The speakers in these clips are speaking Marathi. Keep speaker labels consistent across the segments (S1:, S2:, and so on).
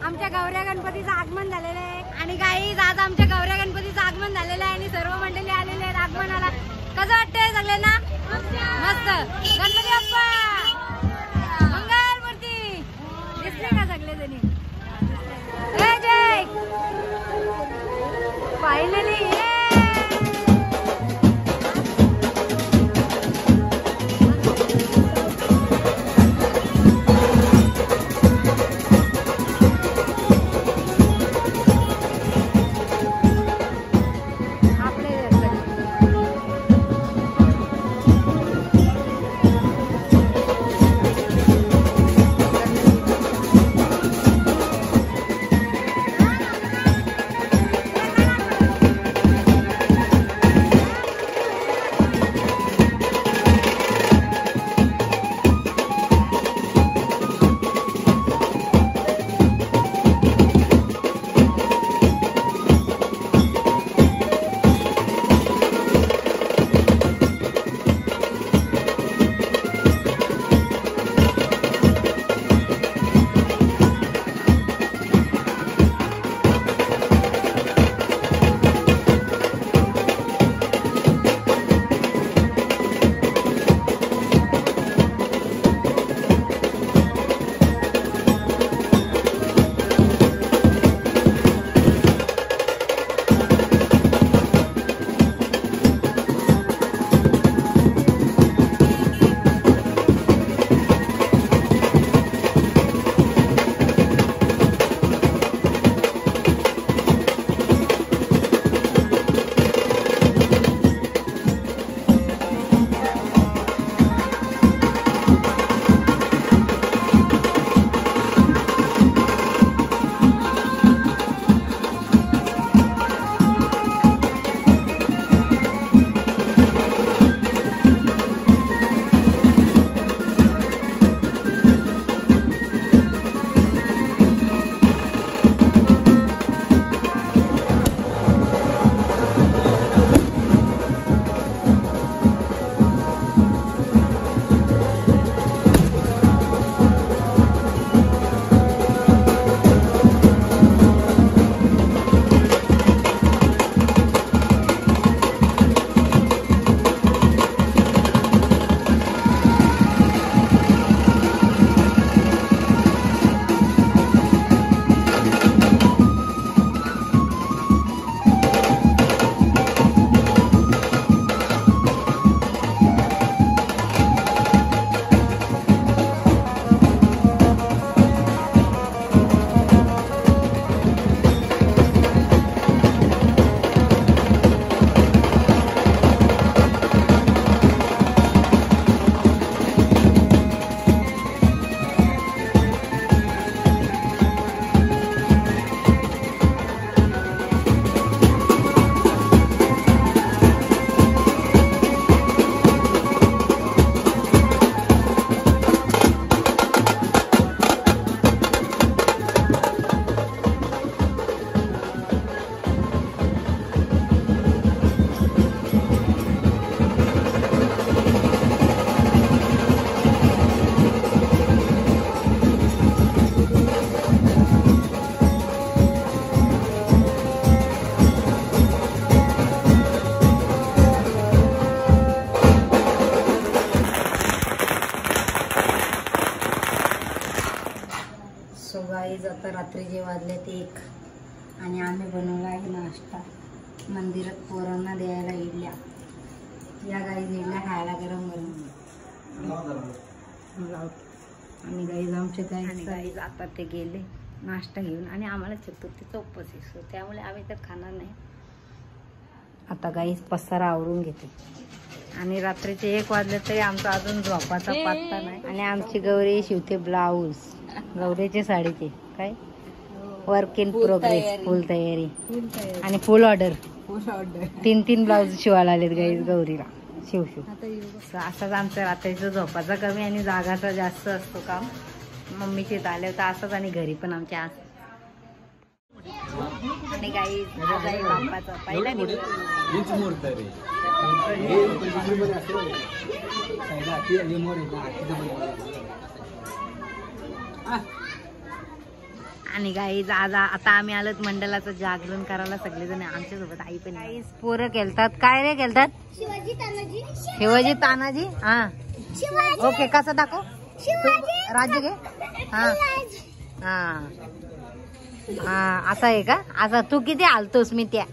S1: आमच्या गौऱ्या गणपतीचं आगमन झालेलं आहे आणि गाईज आज आमच्या गौऱ्या गणपतीचं आगमन झालेलं आहे आणि सर्व मंडळी आलेले आहेत आगमनाला. कसं वाटतंय सगळ्यांना? मस्त. गणपती बाप्पा मंगलमूर्ती दिसले का सगळे जणी? जय फायनली आता रात्रीचे वाजलेत 1 आणि आम्ही बनवला आहे नाश्ता. मंदिरात पोरांना द्यायला इडल्या. या गाईज इडल्या खायला गरम गरम आणि गाईज आमचे गाईज आता ते गेले नाश्ता घेऊन आणि आम्हाला चतुर्थीचा उपवास असतो त्यामुळे आम्ही तर खाणार नाही. आता गाईज पसारा आवरून घेते आणि रात्रीचे 1 वाजले तरी आमचा अजून झोपाचा पत्ता नाही. आणि आमची गौरी शिवते ब्लाऊज. गौरीचे साडीचे काय वर्क इन प्रोग्रेस. फुल तयारी आणि फुल ऑर्डर. 3 ब्लाऊज शिवायला आलेत गाईज गौरीला. शिव असंच आमचं रात्रीचं झोपाचा कमी आणि जागाचा जास्त असतो काम. मम्मीचे आले होते असंच आणि घरी पण आमच्या आज. आणि गाईज बाप्पाचा पहिला दिवस. आणि गाईज आज आता आम्ही आलोत मंडळाचं जागरण करायला सगळेजण आमच्या सोबत आई पण. गाईज पोरं खेळतात. काय रे खेळतात? शिवाजी तानाजी. हा ओके. कसं दाखव? राज्य घे. हा हा हा असं आहे का? असं तू किती हालतोस मी त्या.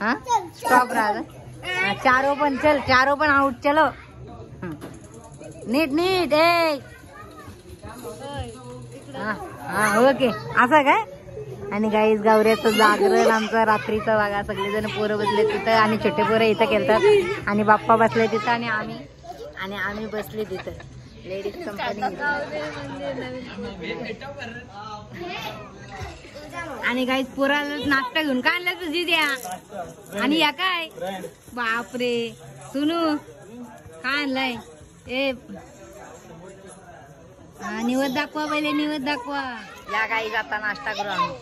S1: हा स्टॉप राहा. चारो पण चल. चारो पण आउट. चलो नीट नीट. हा ओके. असं काय? आणि गाईज गौऱ्याचं जागरण आमचं रात्रीचं बघा. सगळेजण पोरं बसले तिथं आणि छोटे पोरं इथं खेळतात आणि बाप्पा बसले तिथं आणि आम्ही बसले तिथं. Ladies company. आणि गाईज पोराला नाश्ता घेऊन काय आणलं तुझी द्या. आणि या काय बापरे सुनू काय आणलाय? निवद दाखवा पहिले. निवद दाखवा. या गाईज आता नाश्ता करू आम्ही.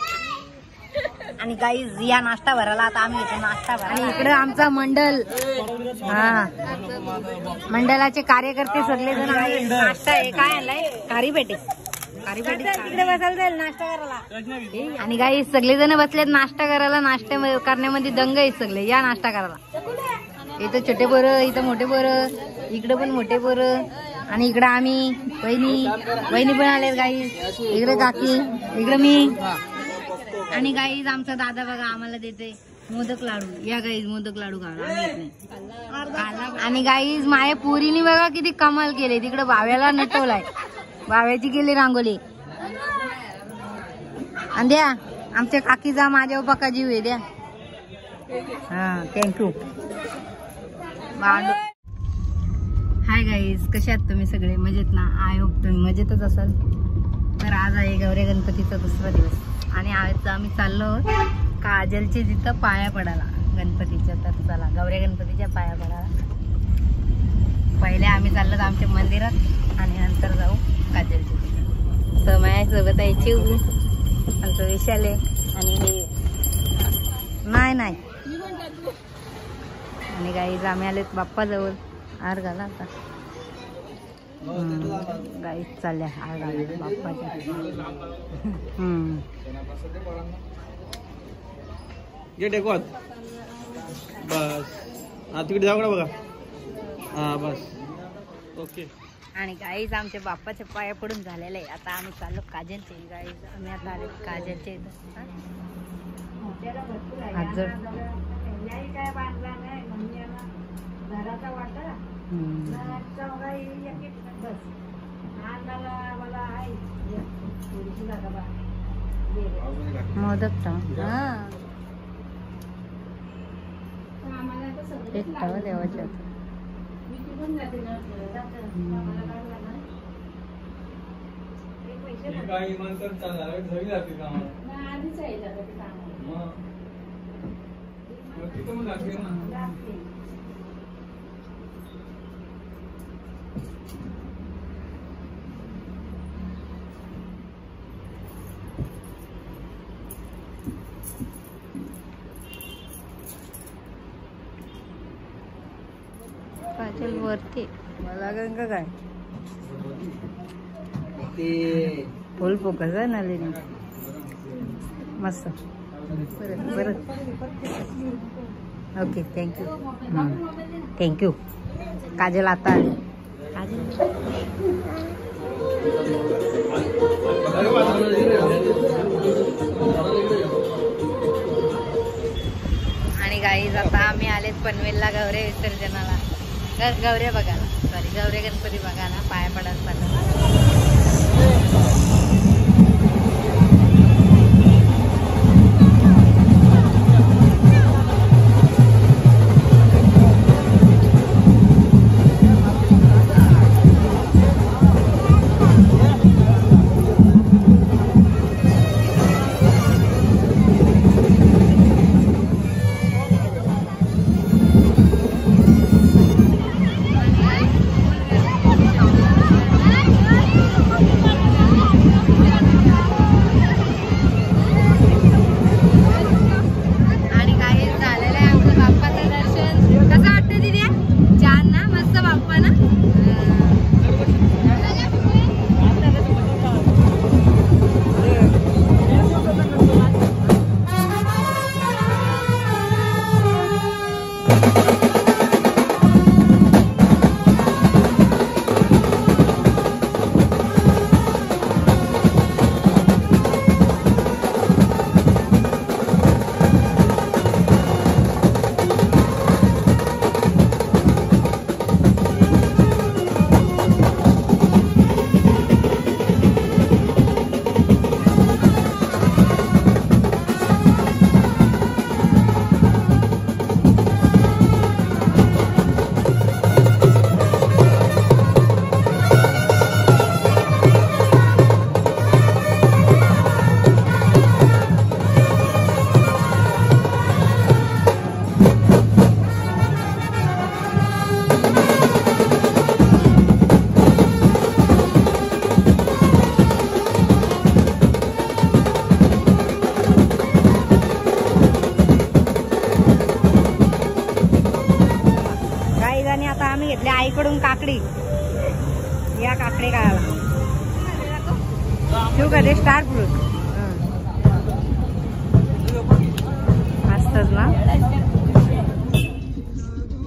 S1: आणि गाईज या नाश्ता भरायला आता आम्ही येतो नाश्ता भरा. आणि इकडे आमचा मंडल. हा मंडळाचे कार्यकर्ते सगळेजण आहे. नाश्ता आहे. काय आणलाय? खारी पेटे. खारी पेटे तिकडे बसायला जाईल नाश्ता करायला. आणि गाईज सगळेजण बसलेत नाश्ता करायला. नाश्ता करण्यामध्ये दंग आहे सगळे. या नाश्ता करायला. इथं छोटे पोरं, इथं मोठे पोरं, इकडे पण मोठे पोरं आणि इकडे आम्ही वहिनी पण आलेत गाईज. इकडे काकी, इकडे मी. आणि गाईज आमचा दादा बघा आम्हाला देते मोदक लाडू. या गाईज मोदक लाडू खावा. आणि गाईज माये पुरीनी बघा किती कमाल केले. तिकडे भाव्याला नटवलाय. भाव्याची केली रांगोली. आणि द्या आमच्या काकीचा माझ्या पक्का जीव आहे. द्या. हा थँक्यू. हाय गाईज कसे आहात तुम्ही सगळे? मजेत ना? आय होप तुम्ही मजेतच असाल. तर आज आहे गौरी गणपतीचा दुसरा दिवस आणि आज आम्ही चाललो काजलचे तिथं पाया पडायला गणपतीच्या. तर चला गौरी गणपतीच्या पाया पडायला. पहिले आम्ही चाललो आमच्या मंदिरात आणि नंतर जाऊ काजलच्या तिथं. समयासोबत आहे चिऊ, आमचं विशाल आहे आणि हे नाही. आणि गाईज आम्ही आलेत बाप्पाजवळ. हार घाला आता. गाईज चालल्या हार घाला बाप्पाच्या.
S2: बस तिकडे जाऊ का बघा. हा बस ओके.
S1: आणि गाईज आमच्या बाप्पाच्या पाया पडून झालेलं आहे. आता आम्ही चाललो काजलचे. गाईज आम्ही आता आले काजलचे इथं. मोदक देवाच्या. काजल वरती मला का काय फुल फोकस आहे ना लेणी मस्त. परत ओके थँक्यू. काजल आता आली. आणि गाईज आता आम्ही आलेत पनवेलला गौरी विसर्जनाला. गौऱ्या बघायला गौरी गणपती बघायला पाया पडायला चाललं. काकडी, या काकडी खायला ठेवू का ते स्टार फ्रूट मस्तच ना.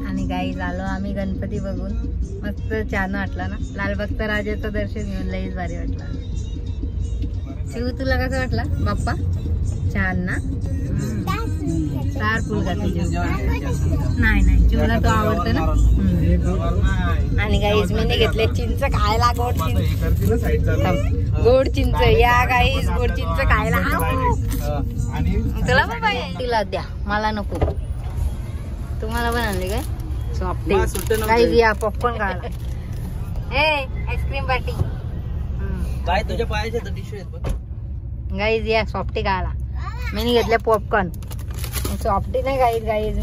S1: आणि गाई झालो आम्ही गणपती बघून, मस्त छान वाटला ना. लालबागचा राजाचं दर्शन घेऊन लईच भारी वाटलं. शिव तुला कसं वाटला बाप्पा? छान ना. स्टार फुल का नाही नाही चिवला तो आवडतो ना. आणि गाईज मी घेतले चिंच खायला, गोड चिंच, गोड चिंच. या गाईज गोड चिंच खायला. तुला बाबा तिला द्या, मला नको. तुम्हाला पण आणली काय? सॉफ्टी गाईज या पॉपकॉर्न खायला. ए आईस्क्रीम पार्टी
S2: काय तुझ्या पायाचे टिश्यू आहेत बघ.
S1: गाईज या सॉफ्टी खायला. मी घेतले पॉपकॉर्न, सॉफ्टी नाही गाईज. गाईज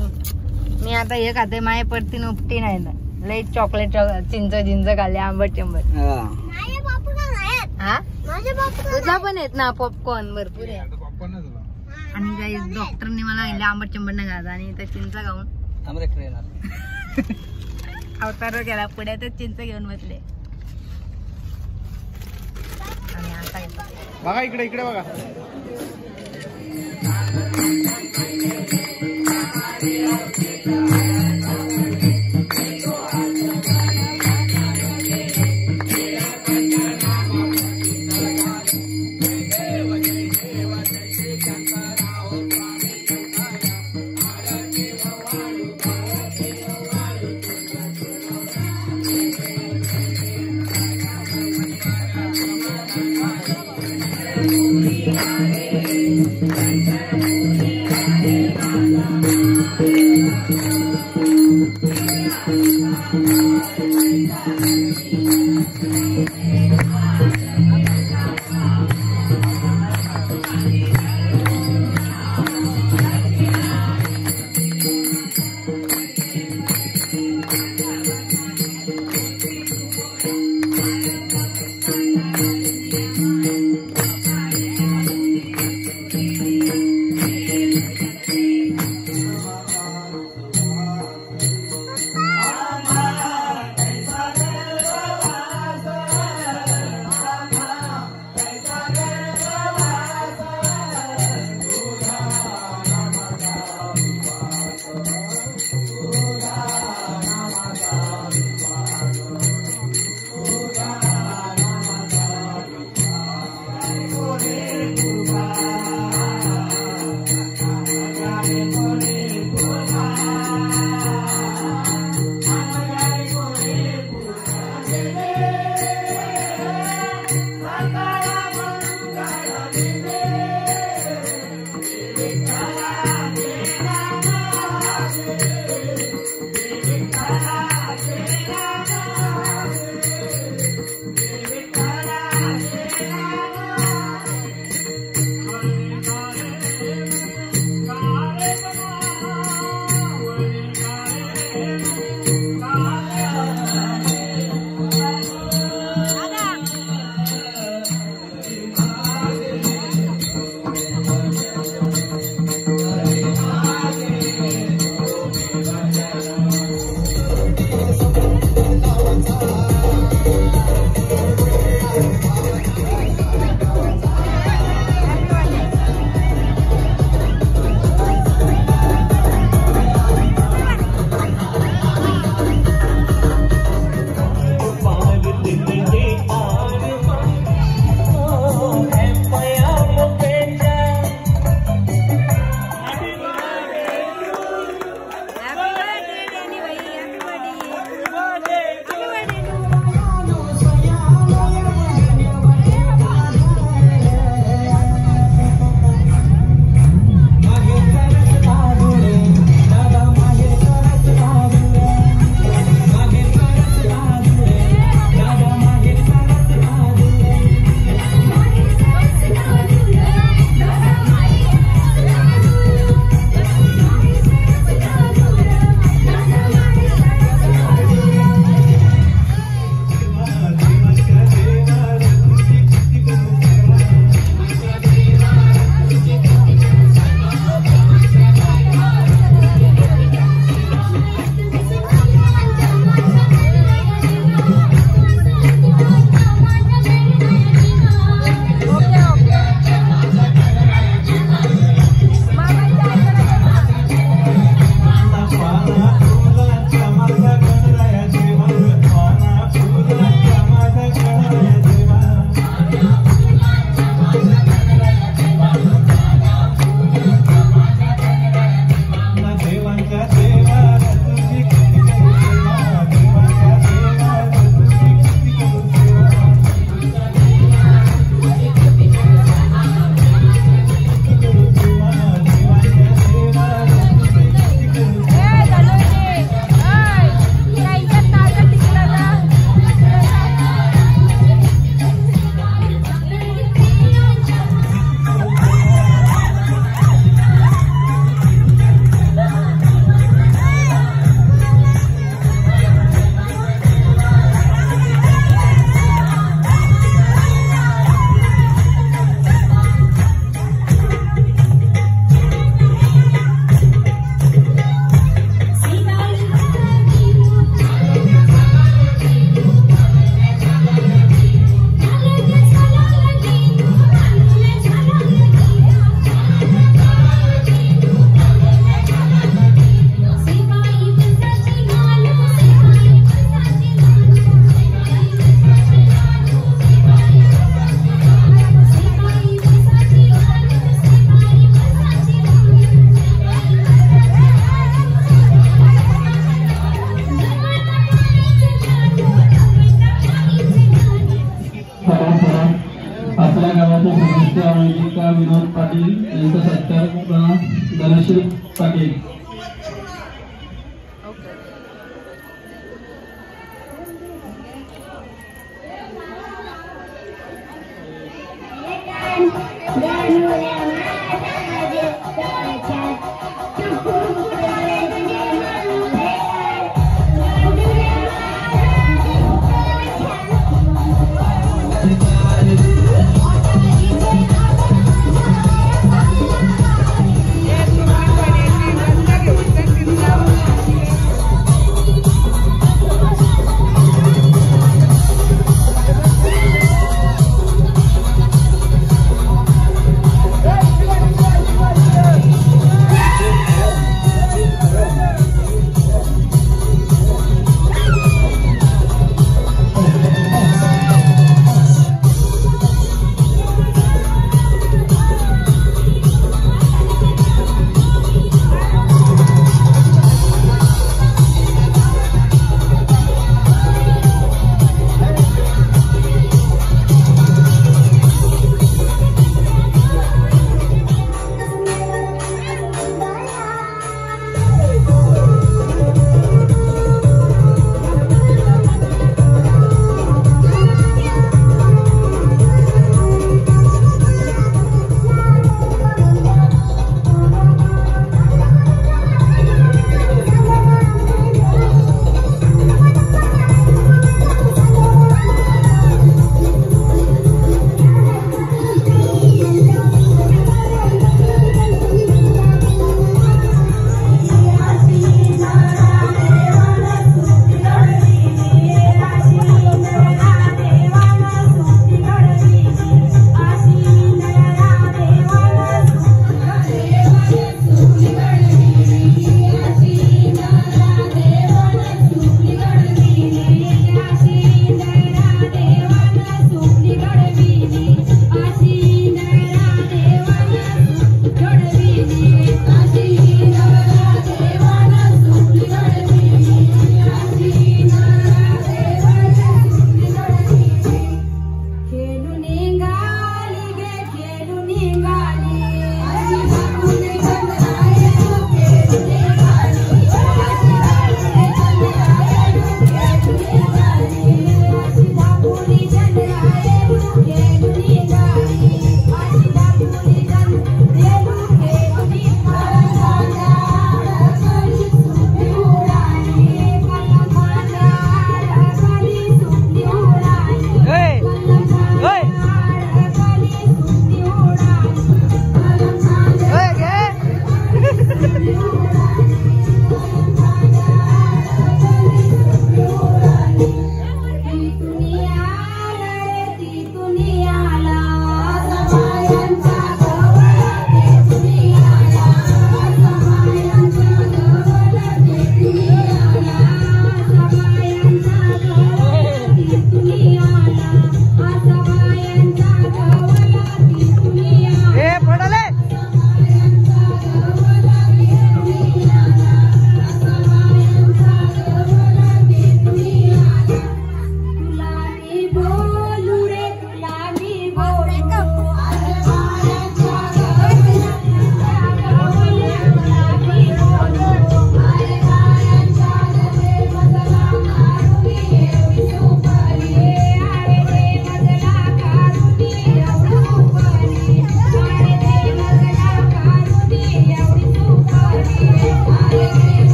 S1: मी आता हे खाते, माझ्या परती उपटी नाही ना. लई चॉकलेट चिंच जिंच खाल्ले, आंबट चंबट. हा तुझा पण आहेत ना पॉपकॉर्न भरपूर आहे. आणि गाईज डॉक्टरने मला सांगितले आंबट चंबट नाही खायचं, आणि इथं चिंच खाऊन अवतार केला. पुण्यातच चिंच घेऊन बसले. आणि आता
S2: बघा इकडे इकडे बघा.
S3: पाटील यांचा सत्कार धनश्री पाटील